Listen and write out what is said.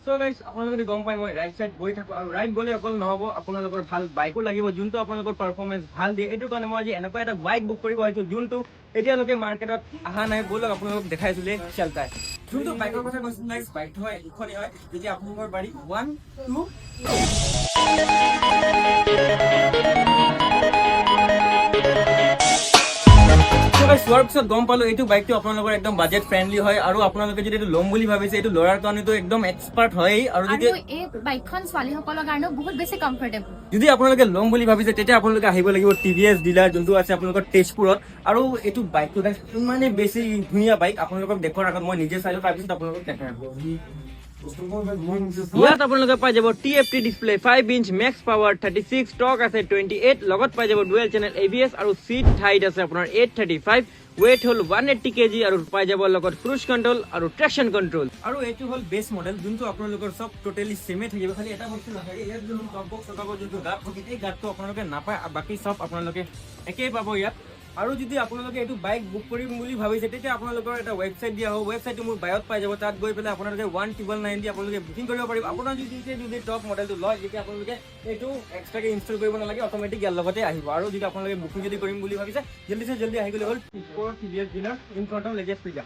so guys আপোনালোকে গম পাই মই ৰাইট সাইড গৈ থাকো আৰু ৰাইট গলে অকল নহব আপোনালোকৰ ভাল বাইকো লাগিব যোনটো আপোনালোকৰ পাৰফৰমেন্স ভাল দিয়ে এইটো কাৰণে মই আজি এনেকুৱা এটা বাইক বুক কৰিব আহিছো যোনটো এতিয়ালৈকে মাৰ্কেটত অহা নাই বলক আপোনালোকক দেখাইছো যে চলতাই যোনটো বাইকৰ কথা কৈছো গাইস বাইকটো হয় ইখনে হয় যেতিয়া আপোনালোকৰ বাৰী 1 2 চোৱাৰ পিছত গম পালো এইটো বাইকটো আপোনালোকৰ একদম বাজেট ফ্ৰেণ্ডলি হয় আৰু আপোনালোকে যদি এইটো ল'ম বুলি ভাবিছে এইটো ল'ৰাৰ কাৰণেতো একদম এক্সপাৰ্ট হয় আৰু যদি এই বাইকখন ছোৱালীসকলৰ কাৰণেও বহুত বেছি কমফৰ্টেবল যদি আপোনালোকে ল'ম বুলি ভাবিছে তেতিয়া আপোনালোকে আহিব লাগিব টিভিএছ ডিলাৰ যোনটো আছে আপোনালোকৰ তেজপুৰত আৰু এইটো বাইকটো ইমানে বেছি ধুনীয়া বাইক আপোনালোকক দেখুৱাৰ আগত মই নিজে চাইলো তাৰপিছত আপোনালোকক দেখাই ইয়াত আপোনালোকে পাই যাব TFT display 5 inch max power 36 torque আছে 28 লগত পাই যাব ডুৱেল চেনেল ABS আৰু সিট হাইট আছে আপোনাৰ 835 weight হল 180 kg আৰু পাই যাব লগত ক্ৰুজ কন্ট্ৰোল আৰু ট্ৰেকশন কন্ট্ৰোল আৰু এইটো হল বেস মডেল যোনটো আপোনালোকৰ সব টোটালি সেমে থাকিব খালি এটা বস্তু নাথাকে ইয়াত যোনটো টপ বক্স থকা যোনটো গাত থাকে এই গাতটো আপোনালোকে নাপায় বাকি সব আপোনালোকে একেই পাব ইয়াত আৰু যদি আপোনালোকে এইটো বাইক বুক কৰিম বুলি ভাবিছে তেতিয়া আপোনালোকৰ এটা ওয়েবসাইট দিয়া হ'ব ওয়েবসাইটটো মোৰ বায়ত পাই যাব তাত গৈ পেলাই আপোনালোকে 1999 দি আপোনালোকে বুকিং কৰিব পাৰিব আপোনাৰ যদি টপ মডেলটো লয় তেতিয়া আপোনালোকে এইটো এক্সট্ৰাকে ইনষ্টল কৰিব নালাগে অটোমেটিক ইয়াৰ লগতে আহিব আৰু যদি আপোনালোকে বুকিং যদি কৰিম বুলি ভাবিছে জলদি আহি গ'লে হ'ল TVS dealer in front of Lazeez pizza